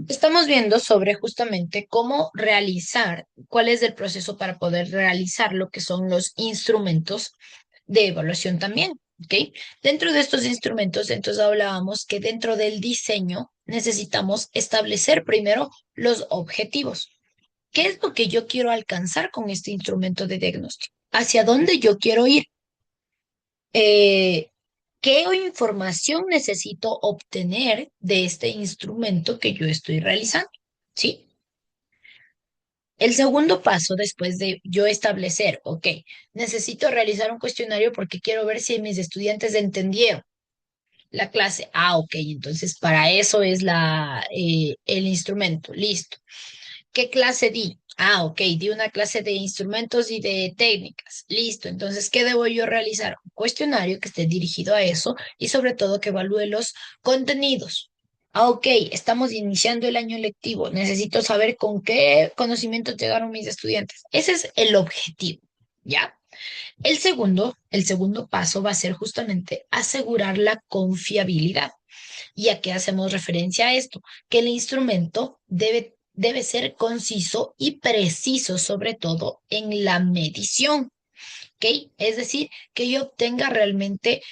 Estamos viendo sobre justamente cómo realizar, cuál es el proceso para poder realizar lo que son los instrumentos de evaluación también, ¿ok? Dentro de estos instrumentos, entonces hablábamos que dentro del diseño necesitamos establecer primero los objetivos. ¿Qué es lo que yo quiero alcanzar con este instrumento de diagnóstico? ¿Hacia dónde yo quiero ir? Eh, ¿Qué información necesito obtener de este instrumento que yo estoy realizando? ¿Sí? El segundo paso, después de yo establecer, ok, necesito realizar un cuestionario porque quiero ver si mis estudiantes entendieron la clase. Ah, ok, entonces para eso es el instrumento. Listo. ¿Qué clase di? Ah, ok, di una clase de instrumentos y de técnicas. Listo. Entonces, ¿qué debo yo realizar? Un cuestionario que esté dirigido a eso y sobre todo que evalúe los contenidos. Ah, ok, estamos iniciando el año lectivo. Necesito saber con qué conocimientos llegaron mis estudiantes. Ese es el objetivo, ¿ya? El segundo paso va a ser justamente asegurar la confiabilidad. ¿Y a qué hacemos referencia a esto? Que el instrumento debe ser conciso y preciso, sobre todo en la medición, ¿ok? Es decir, que yo obtenga realmente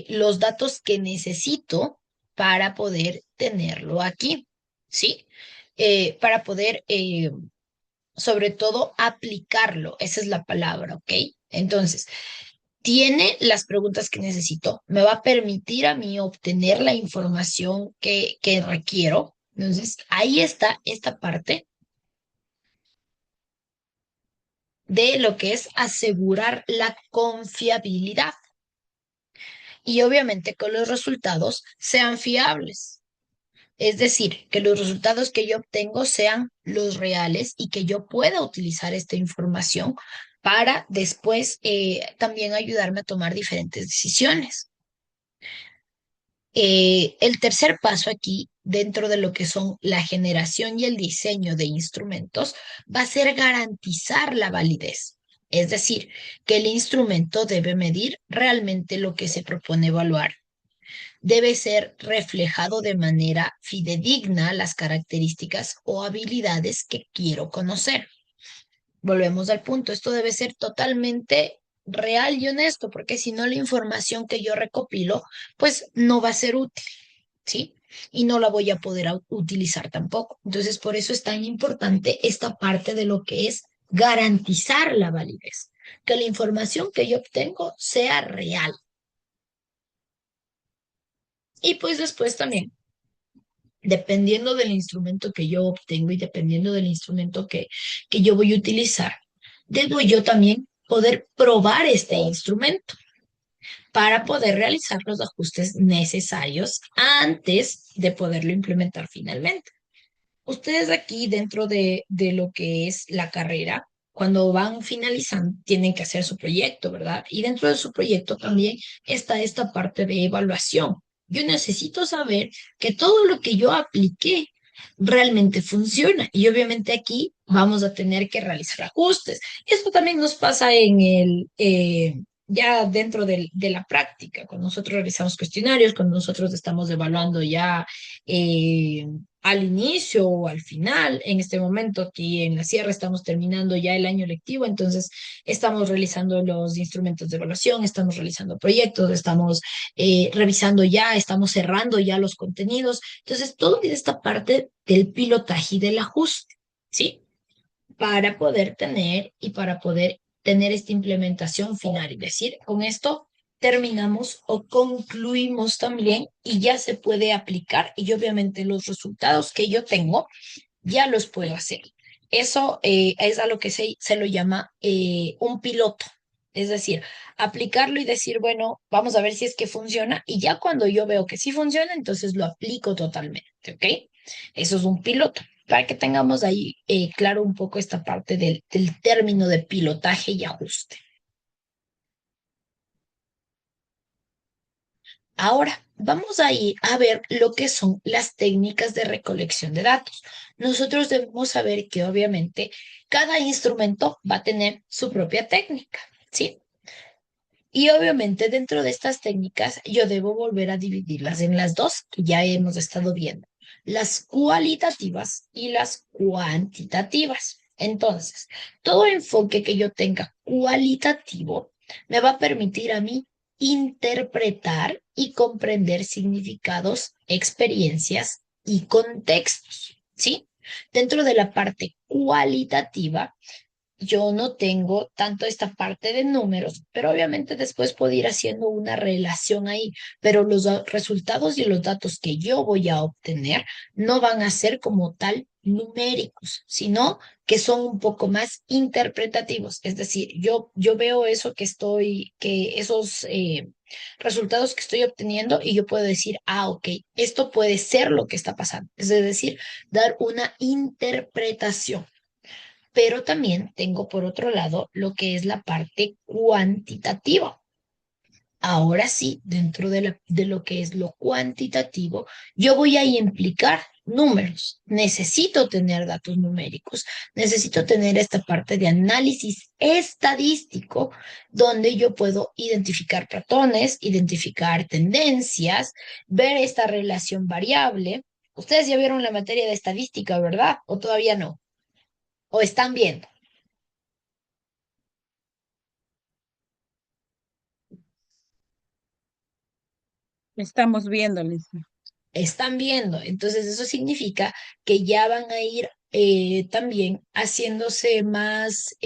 los datos que necesito para poder tenerlo aquí, ¿sí? Para poder, sobre todo, aplicarlo, esa es la palabra, ¿ok? Entonces, tiene las preguntas que necesito, me va a permitir a mí obtener la información que requiero. Entonces, ahí está esta parte de lo que es asegurar la confiabilidad y obviamente que los resultados sean fiables. Es decir, que los resultados que yo obtengo sean los reales y que yo pueda utilizar esta información para después también ayudarme a tomar diferentes decisiones. El tercer paso aquí, dentro de lo que son la generación y el diseño de instrumentos, va a ser garantizar la validez. Es decir, que el instrumento debe medir realmente lo que se propone evaluar. Debe ser reflejado de manera fidedigna las características o habilidades que quiero conocer. Volvemos al punto, esto debe ser totalmente real y honesto, porque si no la información que yo recopilo, pues no va a ser útil. ¿Sí? Y no la voy a poder utilizar tampoco. Entonces, por eso es tan importante esta parte de lo que es garantizar la validez, que la información que yo obtengo sea real. Y pues después también, dependiendo del instrumento que yo obtengo y dependiendo del instrumento que yo voy a utilizar, debo yo también poder probar este instrumento para poder realizar los ajustes necesarios antes de poderlo implementar finalmente. Ustedes aquí dentro de lo que es la carrera, cuando van finalizando, tienen que hacer su proyecto, ¿verdad? Y dentro de su proyecto también está esta parte de evaluación. Yo necesito saber que todo lo que yo apliqué realmente funciona. Y obviamente aquí vamos a tener que realizar ajustes. Y esto también nos pasa ya dentro de la práctica, cuando nosotros realizamos cuestionarios, cuando nosotros estamos evaluando ya eh, al inicio o al final. En este momento aquí en la sierra estamos terminando ya el año lectivo, entonces estamos realizando los instrumentos de evaluación, estamos realizando proyectos, estamos revisando ya, estamos cerrando ya los contenidos. Entonces, todo es esta parte del pilotaje y del ajuste, ¿sí? Para poder tener y para poder tener esta implementación final. Es decir, con esto terminamos o concluimos también y ya se puede aplicar y obviamente los resultados que yo tengo ya los puedo hacer. Eso es a lo que se lo llama un piloto. Es decir, aplicarlo y decir, bueno, vamos a ver si es que funciona y ya cuando yo veo que sí funciona, entonces lo aplico totalmente, ¿ok? Eso es un piloto, para que tengamos ahí claro un poco esta parte del término de pilotaje y ajuste. Ahora, vamos a ir a ver lo que son las técnicas de recolección de datos. Nosotros debemos saber que obviamente cada instrumento va a tener su propia técnica, ¿sí? Y obviamente dentro de estas técnicas yo debo volver a dividirlas en las dos que ya hemos estado viendo. las cualitativas y las cuantitativas. Entonces, todo enfoque que yo tenga cualitativo me va a permitir a mí interpretar y comprender significados, experiencias y contextos, ¿sí? Dentro de la parte cualitativa, yo no tengo tanto esta parte de números, pero obviamente después puedo ir haciendo una relación ahí, pero los resultados y los datos que yo voy a obtener no van a ser como tal numéricos, sino que son un poco más interpretativos. Es decir, yo veo eso que esos resultados que estoy obteniendo y yo puedo decir, ah, ok, esto puede ser lo que está pasando. Es decir, dar una interpretación, pero también tengo por otro lado lo que es la parte cuantitativa. Ahora sí, dentro de lo que es lo cuantitativo, yo voy a implicar números. Necesito tener datos numéricos, necesito tener esta parte de análisis estadístico donde yo puedo identificar patrones, identificar tendencias, ver esta relación variable. Ustedes ya vieron la materia de estadística, ¿verdad? ¿O todavía no? ¿O están viendo? Estamos viéndoles. Están viendo. Entonces eso significa que ya van a ir también haciéndose más,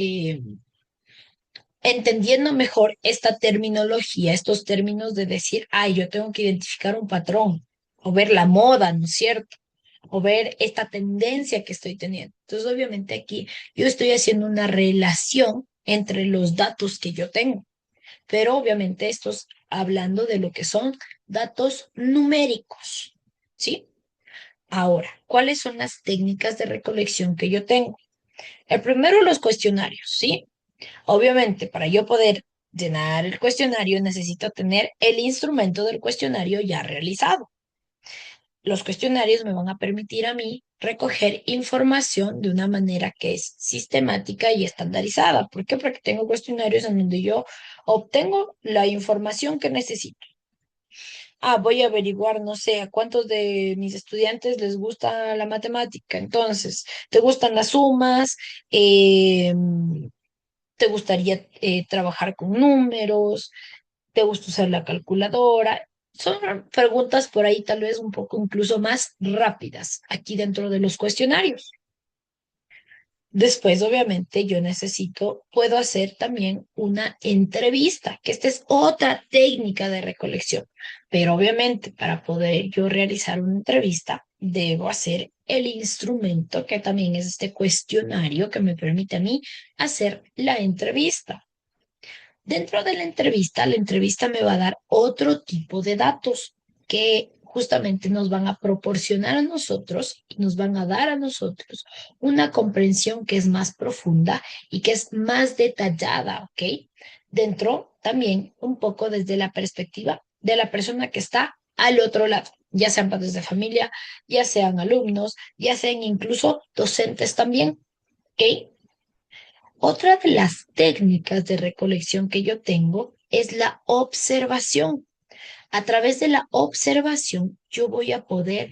entendiendo mejor esta terminología, estos términos de decir, ay, yo tengo que identificar un patrón o ver la moda, ¿no es cierto? O ver esta tendencia que estoy teniendo. Entonces, obviamente aquí yo estoy haciendo una relación entre los datos que yo tengo, pero obviamente estos hablando de lo que son datos numéricos, ¿sí? Ahora, ¿cuáles son las técnicas de recolección que yo tengo? El primero, los cuestionarios, ¿sí? Obviamente, para yo poder llenar el cuestionario, necesito tener el instrumento del cuestionario ya realizado. Los cuestionarios me van a permitir a mí recoger información de una manera que es sistemática y estandarizada. ¿Por qué? Porque tengo cuestionarios en donde yo obtengo la información que necesito. Ah, voy a averiguar, no sé, a cuántos de mis estudiantes les gusta la matemática. Entonces, ¿te gustan las sumas? Eh, ¿Te gustaría trabajar con números? ¿Te gusta usar la calculadora? Son preguntas por ahí tal vez un poco incluso más rápidas aquí dentro de los cuestionarios. Después, obviamente, yo necesito, puedo hacer también una entrevista, que esta es otra técnica de recolección. Pero obviamente, para poder yo realizar una entrevista, debo hacer el instrumento que también es este cuestionario que me permite a mí hacer la entrevista. Dentro de la entrevista me va a dar otro tipo de datos que justamente nos van a proporcionar a nosotros y nos van a dar a nosotros una comprensión que es más profunda y que es más detallada, ¿ok? Dentro también un poco desde la perspectiva de la persona que está al otro lado, ya sean padres de familia, ya sean alumnos, ya sean incluso docentes también, ¿ok? Otra de las técnicas de recolección que yo tengo es la observación. A través de la observación, yo voy a poder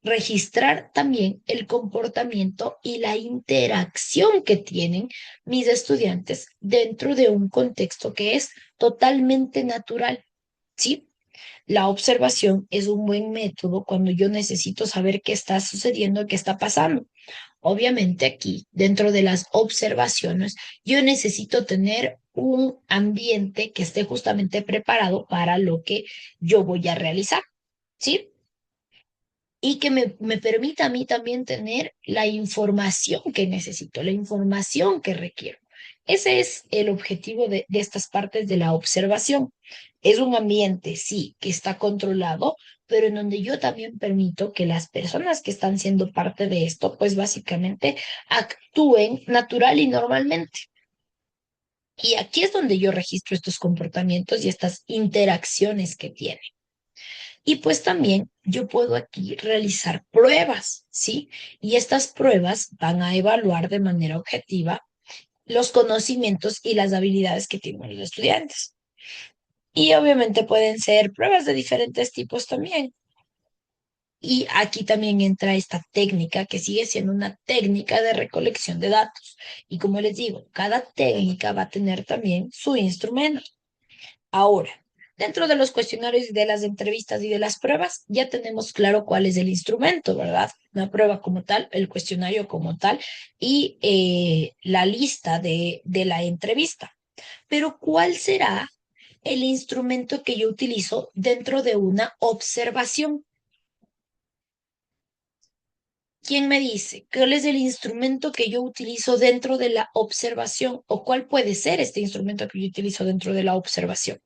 registrar también el comportamiento y la interacción que tienen mis estudiantes dentro de un contexto que es totalmente natural, ¿sí? La observación es un buen método cuando yo necesito saber qué está sucediendo, qué está pasando. Obviamente aquí, dentro de las observaciones, yo necesito tener un ambiente que esté justamente preparado para lo que yo voy a realizar, ¿sí? Y que me permita a mí también tener la información que necesito, la información que requiero. Ese es el objetivo de estas partes de la observación. Es un ambiente, sí, que está controlado, pero en donde yo también permito que las personas que están siendo parte de esto, pues básicamente actúen natural y normalmente. Y aquí es donde yo registro estos comportamientos y estas interacciones que tienen. Y pues también yo puedo aquí realizar pruebas, ¿sí? Y estas pruebas van a evaluar de manera objetiva los conocimientos y las habilidades que tienen los estudiantes. Y obviamente pueden ser pruebas de diferentes tipos también. Y aquí también entra esta técnica que sigue siendo una técnica de recolección de datos. Y como les digo, cada técnica va a tener también su instrumento. Ahora, dentro de los cuestionarios y de las entrevistas y de las pruebas, ya tenemos claro cuál es el instrumento, ¿verdad? La prueba como tal, el cuestionario como tal y la lista de la entrevista. Pero ¿cuál será el instrumento que yo utilizo dentro de una observación? ¿Quién me dice cuál es el instrumento que yo utilizo dentro de la observación o cuál puede ser este instrumento que yo utilizo dentro de la observación?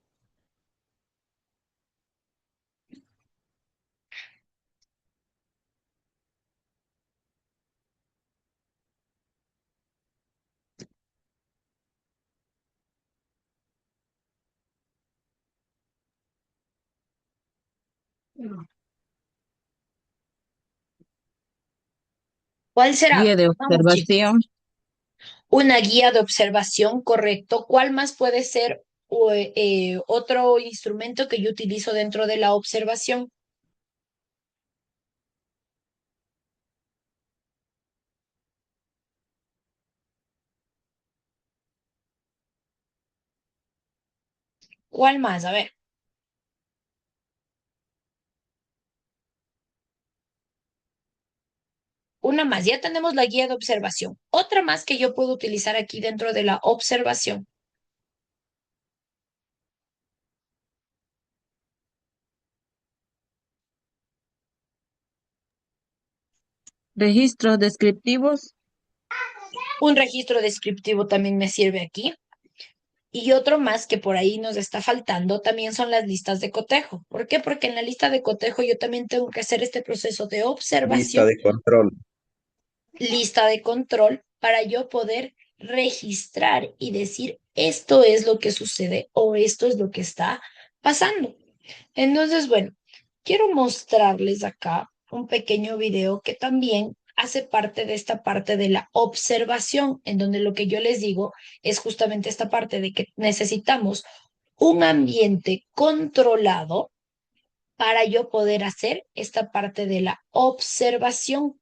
¿Cuál será? Guía de Vamos, chicos. observación, Una guía de observación, correcto. ¿Cuál más puede ser otro instrumento que yo utilizo dentro de la observación? ¿Cuál más? A ver, una más. Ya tenemos la guía de observación. Otra más que yo puedo utilizar aquí dentro de la observación. registros descriptivos, Un registro descriptivo también me sirve aquí. Y otro más que por ahí nos está faltando también son las listas de cotejo. ¿Por qué? Porque en la lista de cotejo yo también tengo que hacer este proceso de Lista observación, de control. lista de control, para yo poder registrar y decir esto es lo que sucede o esto es lo que está pasando. Entonces, bueno, quiero mostrarles acá un pequeño video que también hace parte de esta parte de la observación, en donde lo que yo les digo es justamente esta parte de que necesitamos un ambiente controlado para yo poder hacer esta parte de la observación,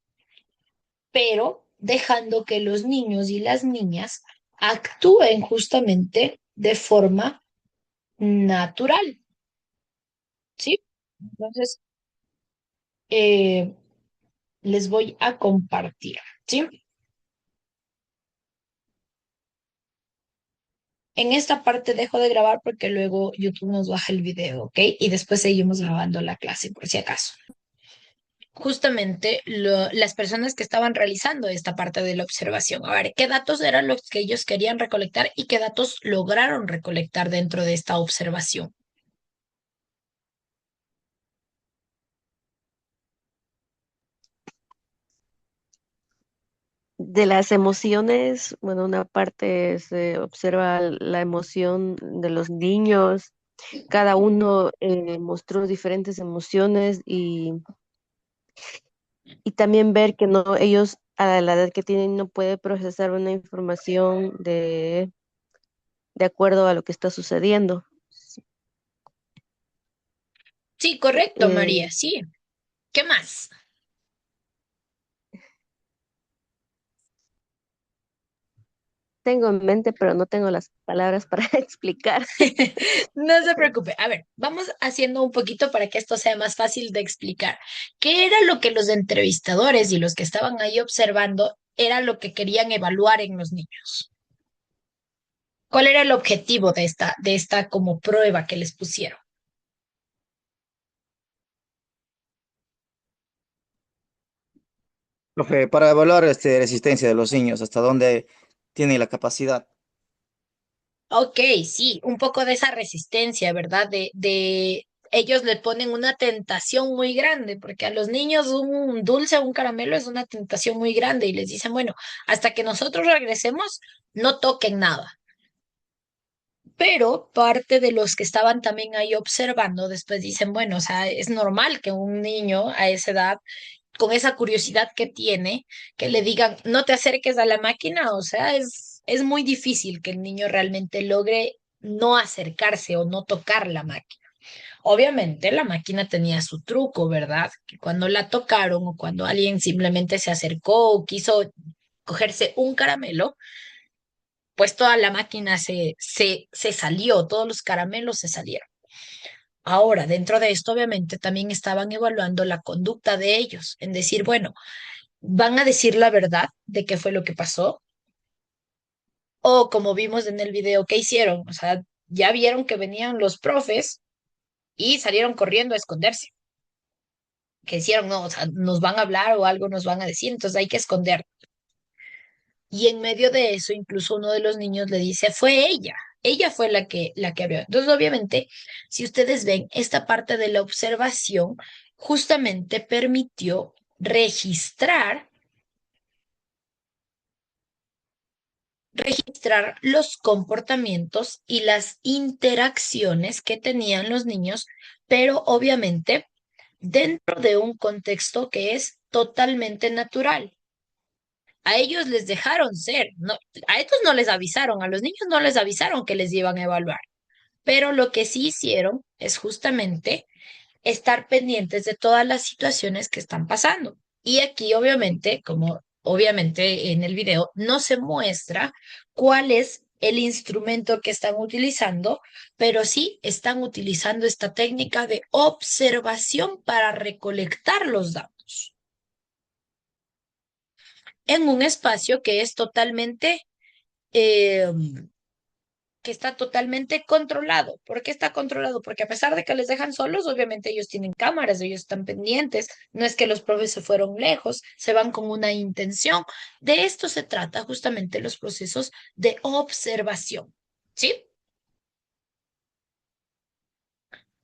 pero dejando que los niños y las niñas actúen justamente de forma natural, ¿sí? Entonces, eh, les voy a compartir, ¿sí? En esta parte dejo de grabar porque luego YouTube nos baja el video, ¿ok? Y después seguimos grabando la clase por si acaso. Justamente las personas que estaban realizando esta parte de la observación. A ver, ¿qué datos eran los que ellos querían recolectar y qué datos lograron recolectar dentro de esta observación? De las emociones, bueno, una parte se observa la emoción de los niños, cada uno mostró diferentes emociones y también ver que no, ellos a la edad que tienen no puede procesar una información de acuerdo a lo que está sucediendo. Sí, correcto, Eh, María, sí. ¿Qué más? tengo en mente, pero no tengo las palabras para explicar. No se preocupe. A ver, vamos haciendo un poquito para que esto sea más fácil de explicar. ¿Qué era lo que los entrevistadores y los que estaban ahí observando era lo que querían evaluar en los niños? ¿Cuál era el objetivo de esta como prueba que les pusieron? Profe, para evaluar resistencia de los niños, hasta dónde tiene la capacidad. Ok, sí, un poco de esa resistencia, ¿verdad? Ellos le ponen una tentación muy grande, porque a los niños un dulce o un caramelo es una tentación muy grande y les dicen, bueno, hasta que nosotros regresemos, no toquen nada. Pero parte de los que estaban también ahí observando, después dicen, bueno, o sea, es normal que un niño a esa edad, con esa curiosidad que tiene, que le digan, no te acerques a la máquina, o sea, es muy difícil que el niño realmente logre no acercarse o no tocar la máquina. Obviamente la máquina tenía su truco, ¿verdad? Que cuando la tocaron o cuando alguien simplemente se acercó o quiso cogerse un caramelo, pues toda la máquina se salió, todos los caramelos se salieron. Ahora, dentro de esto, obviamente, también estaban evaluando la conducta de ellos, en decir, bueno, ¿van a decir la verdad de qué fue lo que pasó? O como vimos en el video, ¿qué hicieron? O sea, ya vieron que venían los profes y salieron corriendo a esconderse. Que hicieron, no, o sea, nos van a hablar o algo nos van a decir, entonces hay que esconder. Y en medio de eso, incluso uno de los niños le dice, fue ella fue la que abrió. Entonces, obviamente, si ustedes ven, esta parte de la observación justamente permitió registrar los comportamientos y las interacciones que tenían los niños, pero obviamente dentro de un contexto que es totalmente natural. A ellos les dejaron ser, no, a estos no les avisaron, a los niños no les avisaron que les iban a evaluar, pero lo que sí hicieron es justamente estar pendientes de todas las situaciones que están pasando. Y aquí, obviamente, como obviamente en el video, no se muestra cuál es el instrumento que están utilizando, pero sí están utilizando esta técnica de observación para recolectar los datos en un espacio eh, que está totalmente controlado. ¿Por qué está controlado? Porque a pesar de que les dejan solos, obviamente ellos tienen cámaras, ellos están pendientes. No es que los profes se fueron lejos, se van con una intención. De esto se trata justamente los procesos de observación. ¿Sí?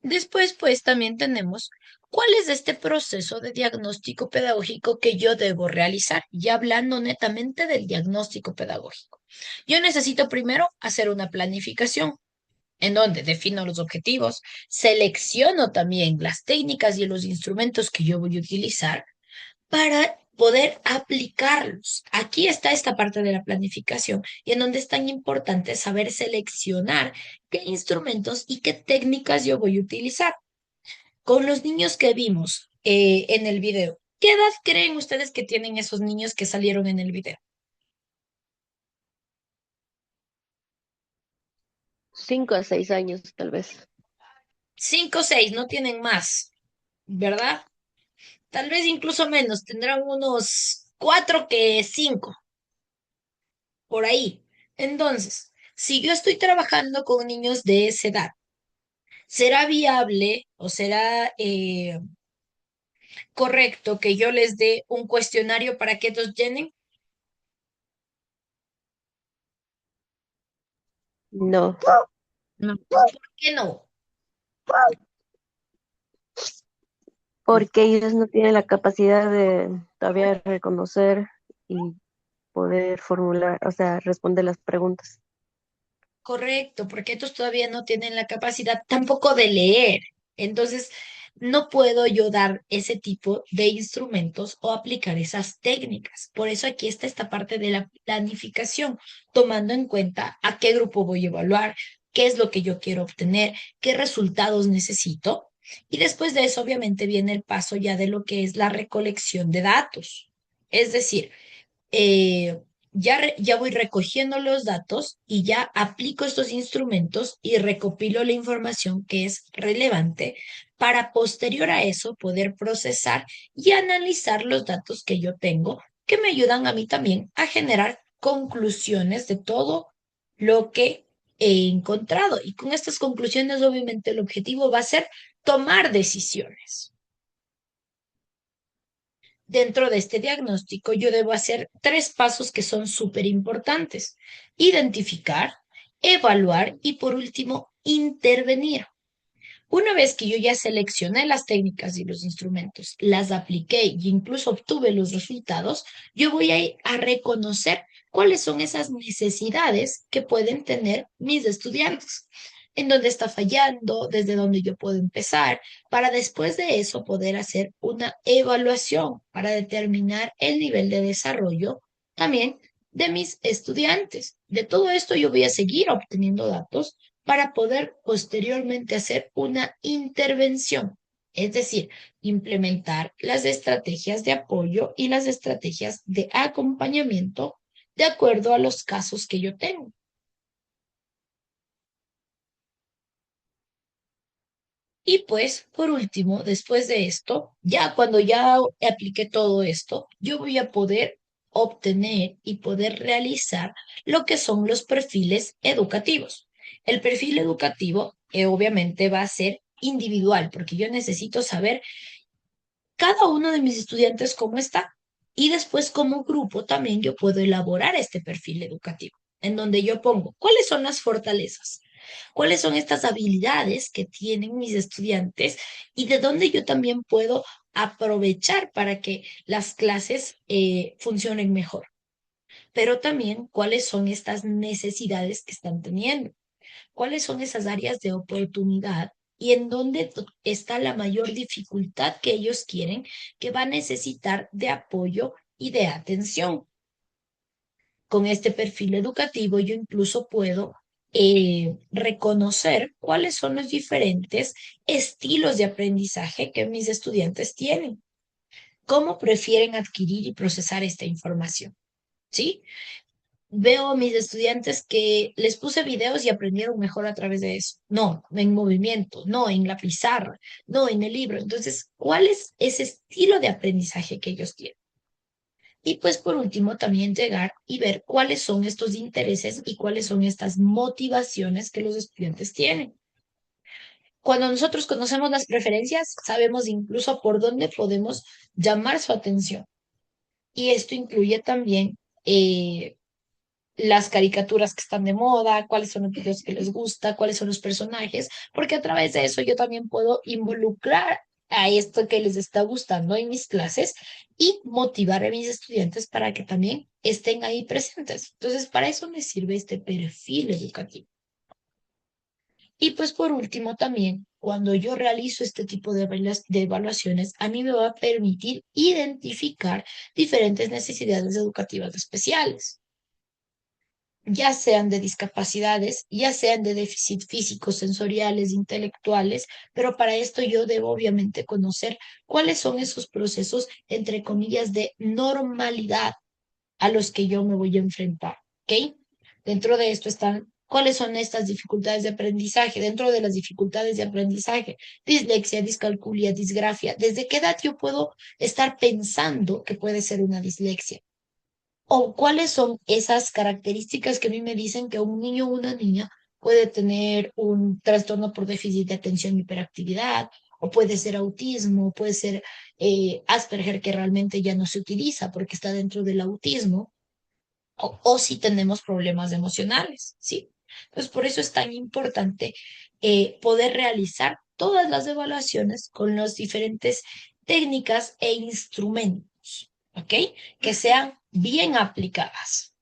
Después, pues también tenemos cuál es este proceso de diagnóstico pedagógico que yo debo realizar, ya hablando netamente del diagnóstico pedagógico. Yo necesito primero hacer una planificación en donde defino los objetivos, selecciono también las técnicas y los instrumentos que yo voy a utilizar para poder aplicarlos. Aquí está esta parte de la planificación y en donde es tan importante saber seleccionar qué instrumentos y qué técnicas yo voy a utilizar. Con los niños que vimos en el video, ¿qué edad creen ustedes que tienen esos niños que salieron en el video? 5 a 6 años, tal vez. 5 o 6, no tienen más, ¿verdad? Tal vez incluso menos, tendrán unos 4 que 5 por ahí. Entonces, si yo estoy trabajando con niños de esa edad, ¿será viable o será correcto que yo les dé un cuestionario para que ellos llenen? No, No. ¿Por qué no? porque ellos no tienen la capacidad de todavía reconocer y poder formular, o sea, responder las preguntas. Correcto, porque estos todavía no tienen la capacidad tampoco de leer. Entonces, no puedo yo dar ese tipo de instrumentos o aplicar esas técnicas. Por eso aquí está esta parte de la planificación, tomando en cuenta a qué grupo voy a evaluar, qué es lo que yo quiero obtener, qué resultados necesito. Y después de eso, obviamente, viene el paso ya de lo que es la recolección de datos. Es decir, eh, ya voy recogiendo los datos y ya aplico estos instrumentos y recopilo la información que es relevante para posterior a eso poder procesar y analizar los datos que yo tengo, que me ayudan a mí también a generar conclusiones de todo lo que he encontrado. Y con estas conclusiones, obviamente, el objetivo va a ser tomar decisiones. Dentro de este diagnóstico, yo debo hacer 3 pasos que son súper importantes. Identificar, evaluar y por último, intervenir. Una vez que yo ya seleccioné las técnicas y los instrumentos, las apliqué y incluso obtuve los resultados, yo voy a reconocer cuáles son esas necesidades que pueden tener mis estudiantes, en dónde está fallando, desde dónde yo puedo empezar, para después de eso poder hacer una evaluación para determinar el nivel de desarrollo también de mis estudiantes. De todo esto yo voy a seguir obteniendo datos para poder posteriormente hacer una intervención, es decir, implementar las estrategias de apoyo y las estrategias de acompañamiento de acuerdo a los casos que yo tengo. Y pues, por último, después de esto, ya cuando ya apliqué todo esto, yo voy a poder obtener y poder realizar lo que son los perfiles educativos. El perfil educativo obviamente va a ser individual, porque yo necesito saber cada uno de mis estudiantes cómo está. Y después como grupo también yo puedo elaborar este perfil educativo, en donde yo pongo cuáles son las fortalezas, cuáles son estas habilidades que tienen mis estudiantes y de dónde yo también puedo aprovechar para que las clases funcionen mejor. Pero también cuáles son estas necesidades que están teniendo, cuáles son esas áreas de oportunidad y en dónde está la mayor dificultad que ellos quieren, que va a necesitar de apoyo y de atención. Con este perfil educativo yo incluso puedo reconocer cuáles son los diferentes estilos de aprendizaje que mis estudiantes tienen, cómo prefieren adquirir y procesar esta información, ¿sí? Veo a mis estudiantes que les puse videos y aprendieron mejor a través de eso. No, en movimiento, no en la pizarra, no en el libro. Entonces, ¿cuál es ese estilo de aprendizaje que ellos tienen? Y pues por último, también llegar y ver cuáles son estos intereses y cuáles son estas motivaciones que los estudiantes tienen. Cuando nosotros conocemos las preferencias, sabemos incluso por dónde podemos llamar su atención. Y esto incluye también las caricaturas que están de moda, cuáles son los videos que les gusta, cuáles son los personajes, porque a través de eso yo también puedo involucrar a esto que les está gustando en mis clases y motivar a mis estudiantes para que también estén ahí presentes. Entonces, para eso me sirve este perfil educativo. Y pues por último también, cuando yo realizo este tipo de evaluaciones, a mí me va a permitir identificar diferentes necesidades educativas especiales, ya sean de discapacidades, ya sean de déficit físicos, sensoriales, intelectuales, pero para esto yo debo obviamente conocer cuáles son esos procesos, entre comillas, de normalidad a los que yo me voy a enfrentar, ¿ok? Dentro de esto están cuáles son estas dificultades de aprendizaje, dentro de las dificultades de aprendizaje, dislexia, discalculia, disgrafia, ¿desde qué edad yo puedo estar pensando que puede ser una dislexia? ¿O cuáles son esas características que a mí me dicen que un niño o una niña puede tener un trastorno por déficit de atención y hiperactividad, o puede ser autismo, puede ser Asperger que realmente ya no se utiliza porque está dentro del autismo, o si tenemos problemas emocionales, ¿sí? Entonces, por eso es tan importante poder realizar todas las evaluaciones con las diferentes técnicas e instrumentos, ¿ok? Que sean bien aplicadas.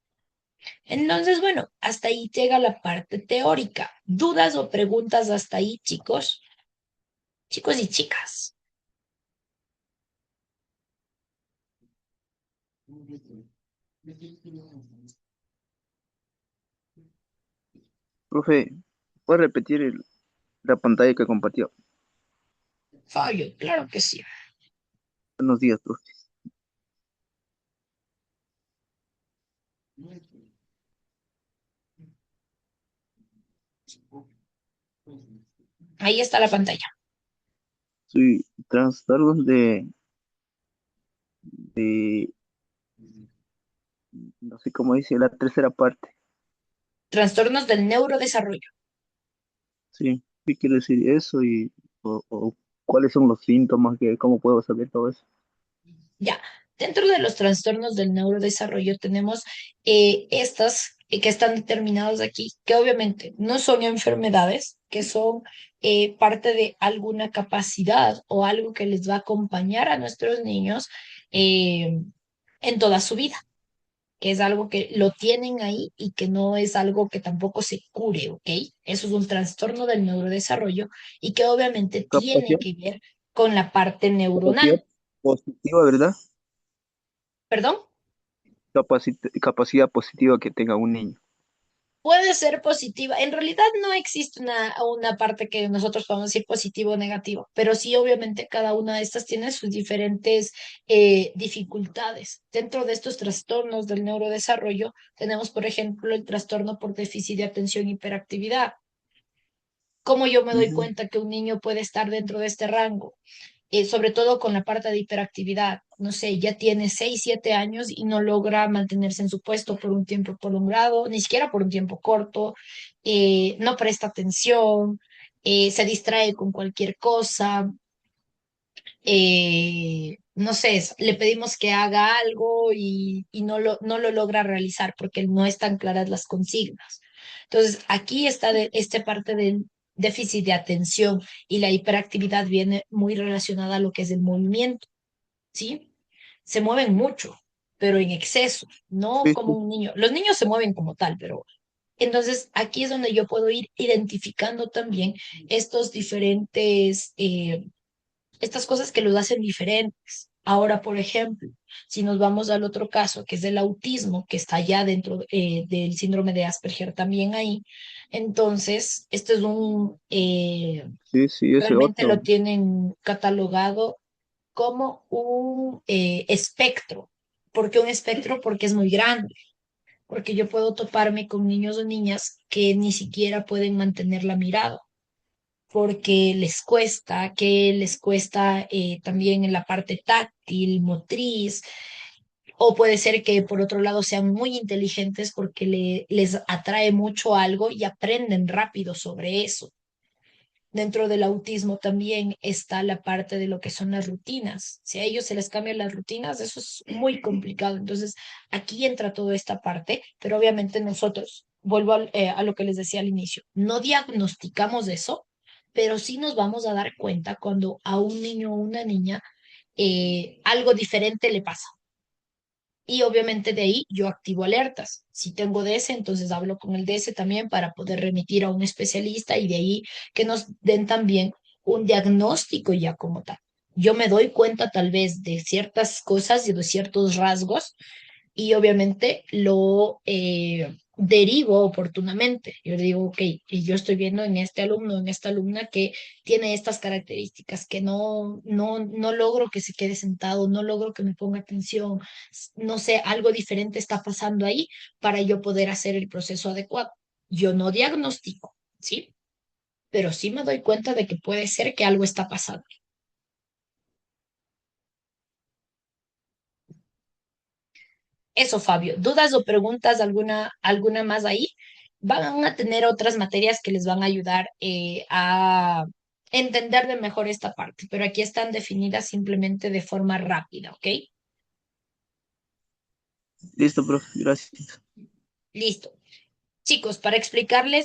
Entonces, bueno, hasta ahí llega la parte teórica. ¿Dudas o preguntas hasta ahí, chicos? Chicos y chicas. Profe, ¿puede repetir la pantalla que compartió? Fabio, claro que sí. Buenos días, profe. Ahí está la pantalla. Soy trastornos de, no sé cómo dice la tercera parte. Trastornos del neurodesarrollo. Sí, ¿qué quiere decir eso o cuáles son los síntomas cómo puedo saber todo eso? Ya, dentro de los trastornos del neurodesarrollo tenemos estas que están determinadas aquí, que obviamente no son enfermedades, que son parte de alguna capacidad o algo que les va a acompañar a nuestros niños eh, en toda su vida, que es algo que lo tienen ahí y que no es algo que tampoco se cure, ¿ok? Eso es un trastorno del neurodesarrollo y que obviamente tiene Capacidad, que ver con la parte capacidad neuronal. positiva, ¿verdad? ¿Perdón? Capacidad positiva que tenga un niño. Puede ser positiva. En realidad no existe una parte que nosotros podamos decir positivo o negativo, pero sí, obviamente, cada una de estas tiene sus diferentes dificultades. Dentro de estos trastornos del neurodesarrollo, tenemos, por ejemplo, el trastorno por déficit de atención y hiperactividad. ¿Cómo yo me doy Ujú. cuenta que un niño puede estar dentro de este rango? Sobre todo con la parte de hiperactividad. No sé, ya tiene 6 7 años y no logra mantenerse en su puesto por un tiempo prolongado, ni siquiera por un tiempo corto, no presta atención, se distrae con cualquier cosa, no sé, le pedimos que haga algo y no lo logra realizar porque no están claras las consignas. Entonces, aquí está esta parte del déficit de atención y la hiperactividad viene muy relacionada a lo que es el movimiento, ¿sí? Se mueven mucho, pero en exceso, no Sí, como sí, un niño. Los niños se mueven como tal, pero entonces aquí es donde yo puedo ir identificando también estos diferentes estas cosas que los hacen diferentes. Ahora, por ejemplo, si nos vamos al otro caso, que es del autismo, que está ya dentro del síndrome de Asperger también ahí, entonces, esto es sí, sí, ese realmente otro. lo tienen catalogado como un espectro. ¿Por qué un espectro? Porque es muy grande, porque yo puedo toparme con niños o niñas que ni siquiera pueden mantener la mirada porque les cuesta también en la parte táctil, motriz, o puede ser que por otro lado sean muy inteligentes porque les atrae mucho algo y aprenden rápido sobre eso. Dentro del autismo también está la parte de lo que son las rutinas. Si a ellos se les cambian las rutinas, eso es muy complicado. Entonces, aquí entra toda esta parte, pero obviamente nosotros, vuelvo a lo que les decía al inicio, no diagnosticamos eso, pero sí nos vamos a dar cuenta cuando a un niño o una niña algo diferente le pasa. Y obviamente de ahí yo activo alertas. Si tengo DS, entonces hablo con el DS también para poder remitir a un especialista y de ahí que nos den también un diagnóstico ya como tal. Yo me doy cuenta tal vez de ciertas cosas y de ciertos rasgos y obviamente lo derivo oportunamente. Yo le digo, ok, y yo estoy viendo en este alumno, en esta alumna que tiene estas características, que no logro que se quede sentado, no logro que me ponga atención, no sé, algo diferente está pasando ahí para yo poder hacer el proceso adecuado. Yo no diagnostico, ¿sí? Pero sí me doy cuenta de que puede ser que algo está pasando. Eso, Fabio. ¿Dudas o preguntas alguna más ahí? Van a tener otras materias que les van a ayudar a entender de mejor esta parte, pero aquí están definidas simplemente de forma rápida, ¿ok? Listo, profe, gracias. Listo. Chicos, para explicarles